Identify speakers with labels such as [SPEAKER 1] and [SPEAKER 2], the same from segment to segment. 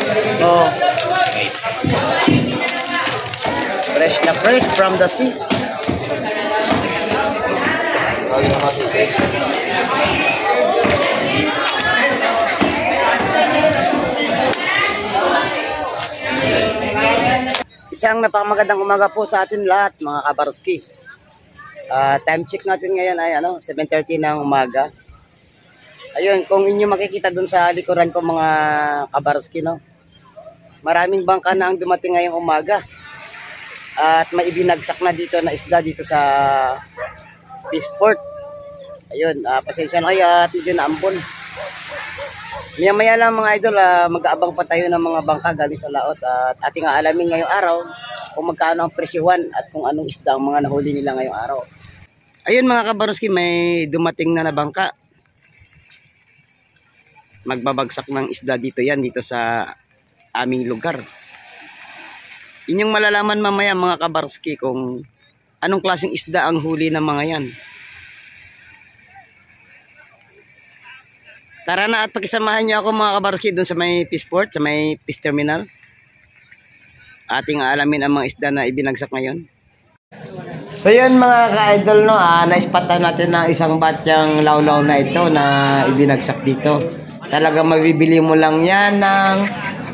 [SPEAKER 1] Oh. Fresh na fresh from the sea. Isang napakamagandang umaga po sa atin lahat mga kabaroski. Time check natin ngayon ay 7:30 ng umaga. Ayun, kung inyo makikita dun sa likuran ko mga kabaroski, no? Maraming bangka na ang dumating ngayong umaga. At may ibinagsak na dito na isda dito sa Peaceport. Ayun, pasensya na kayo at medyo naambon. Maya-maya lang mga idol, mag-aabang pa tayo ng mga bangka galing sa laot at ating aalamin ngayong araw kung magkano ang presyuhan at kung anong isda ang mga nahuli nila ngayong araw. Ayun mga kabaroski, may dumating na bangka. Magbabagsak ng isda dito yan, dito sa aming lugar. Inyong malalaman mamaya mga kabaroski kung anong klaseng isda ang huli ng mga yan. Tara na at pakisamahan niyo ako mga kabaroski doon sa may Peaceport, sa may Peace Terminal. Ating aalamin ang mga isda na ibinagsak ngayon. So yun mga ka-idol, no, naispatan natin ng isang batyang lawlaw na ito na ibinagsak dito. Talagang mabibili mo lang yan ng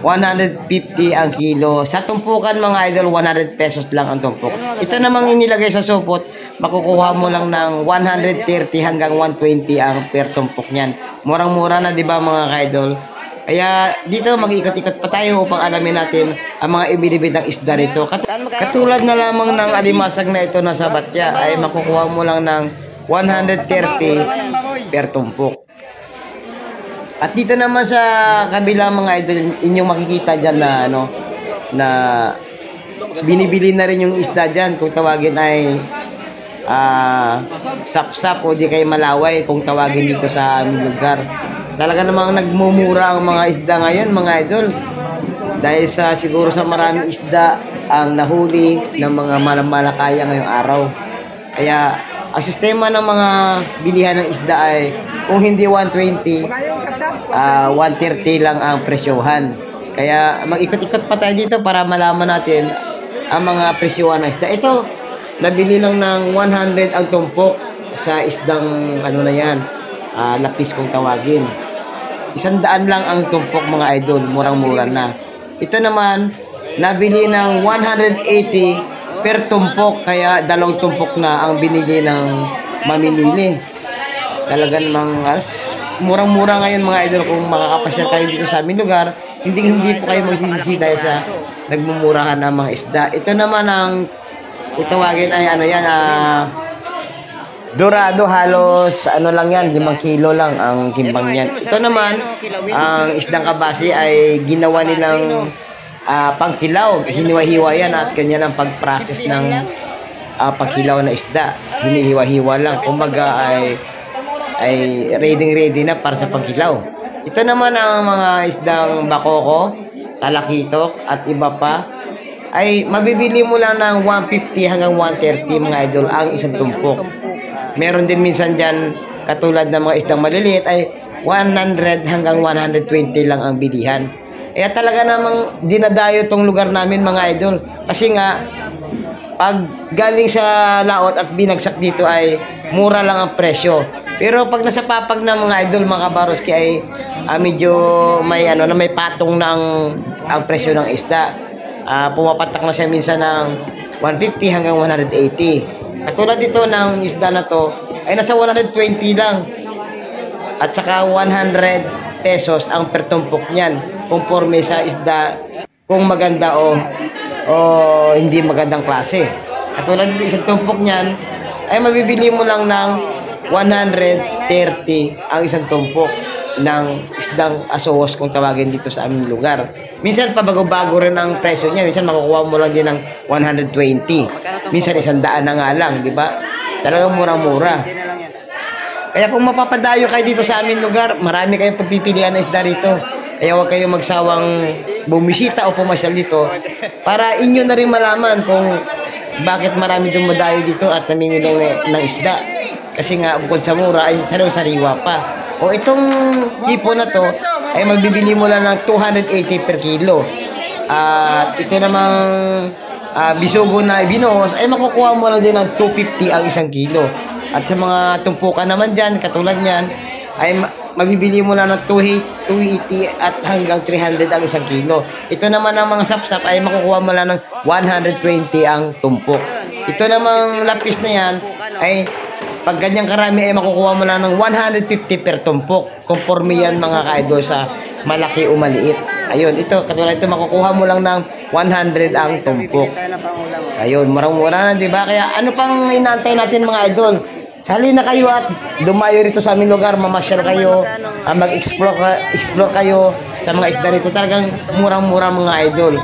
[SPEAKER 1] 150 ang kilo. Sa tumpukan mga idol, 100 pesos lang ang tumpok. Ito namang inilagay sa supot, makukuha mo lang ng 130 hanggang 120 ang per tumpok niyan. Murang-mura na 'di ba mga ka-idol? Kaya dito mag-ikot-ikot pa tayo upang alamin natin ang mga ibinibidang isda rito. Katulad na lamang ng alimasag na ito na sa batya ay makukuha mo lang ng 130 per tumpok. At dito naman sa kabila mga idol, inyong makikita dyan na na binibili na rin yung isda dyan. Kung tawagin ay sap-sap o di kay malaway kung tawagin dito sa aming lugar. Talaga namang nagmumura ang mga isda ngayon mga idol. Dahil siguro sa maraming isda ang nahuli ng mga malakaya ngayong araw. Kaya ang sistema ng mga bilihan ng isda ay kung hindi 120, 130 lang ang presyohan. Kaya mag-ikot-ikot pa tayo dito para malaman natin ang mga presyohan ng isda. Ito, nabili lang ng 100 ang tumpok sa isdang na yan, lapis kung tawagin. 100 lang ang tumpok mga idol, murang-mura na. Ito naman, nabili ng 180 per tumpok, kaya 2 tumpok na ang binili ng mamimili. Talagang murang-mura ngayon mga idol. Kung makakapasyal kayo dito sa aming lugar, hindi po kayo magsisisi dahil sa nagmumurahan ng mga isda. Ito naman ang kung tawagin ay dorado, halos lang yan, 5 kilo lang ang timbang yan. Ito naman ang isdang kabasi ay ginawa nilang pangkilaw, hiniwa-hiwa yan at ganyan ang pag-process ng pangkilaw na isda. Hinihiwa-hiwa lang, kumbaga ay ready na para sa pangkilaw. Ito naman ang mga isdang bakoko, talakitok at iba pa ay mabibili mo lang ng 150 hanggang 130 mga idol ang isang tumpok. Meron din minsan dyan katulad ng mga isdang maliliit ay 100 hanggang 120 lang ang bilihan. Kaya talaga namang dinadayo tong lugar namin mga idol. Kasi nga pag galing sa laot at binagsak dito ay mura lang ang presyo. Pero pag nasa papag na mga idol mga kabaroski ay medyo may may patong ng ang presyo ng isda. Pumapatak na siya minsan ng 150 hanggang 180. Katulad dito ng isda na to ay nasa 120 lang. At saka 100 pesos ang per tumpok niyan. Conforme sa isda kung maganda o hindi magandang klase. Katulad dito isang tumpok niyan ay mabibili mo lang ng 130 ang isang tumpok ng isdang asoos kung tawagin dito sa aming lugar. Minsan pabago-bago rin ang presyo niya. Minsan makukuha mo lang din ng 120. Minsan 100 na nga lang, di ba? Talagang murang-mura. Kaya kung mapapadayo kayo dito sa aming lugar, marami kayong pagpipilian ng isda rito. Kaya huwag kayong magsawang bumisita o pumasyal dito para inyo na rin malaman kung bakit marami dumadayo dito at namimili ng isda. Kasi nga bukod sa mura ay sariwa pa. O itong tipo na to ay magbibili mo lang ng 280 per kilo. At ito namang bisugo na binuhos ay makukuha mo lang din ng 250 ang isang kilo. At sa mga tumpukan naman dyan, katulad nyan, ay mabibili mo lang ng 280 at hanggang 300 ang isang kilo. Ito naman ang mga sapsap ay makukuha mo lang ng 120 ang tumpok. Ito namang lapis na yan ay pag ganyang karami ay makukuha mo lang ng 150 per tumpok. Conforme yan mga ka-idol sa malaki o maliit. Ayun, ito katulad ito makukuha mo lang ng 100 ang tumpok. Ayun, murang-mura na, 'di ba? Kaya ano pang inaantay natin mga idol? Halina kayo at dumayo rito sa aming lugar, mamasyal kayo, mag-explore kayo sa mga isda rito. Talagang murang-mura mga idol.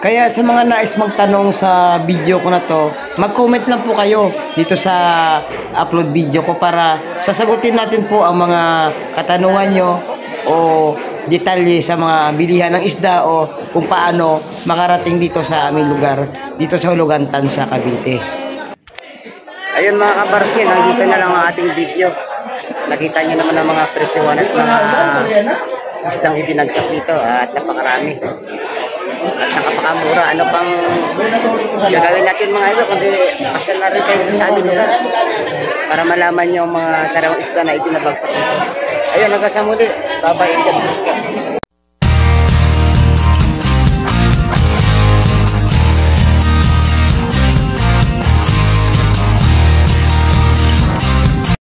[SPEAKER 1] Kaya sa mga nais magtanong sa video ko na to, mag-comment lang po kayo dito sa upload video ko para sasagutin natin po ang mga katanungan nyo o detalye sa mga bilihan ng isda o kung paano makarating dito sa aming lugar, dito sa Hulugantan sa Cavite. Ayun mga kabarski, nandito na lang ang ating video. Nakita nyo naman ang mga presyuhan at mga isdang ibinagsak dito at napakarami. At nakapakamura. Ano pang gagawin natin mga idol kundi pasyal na rin kayo sa aming lugar para malaman nyo ang mga sarawang isda na ibinabagsak. Ayun, hanggang sa muli. Bye-bye and God bless po.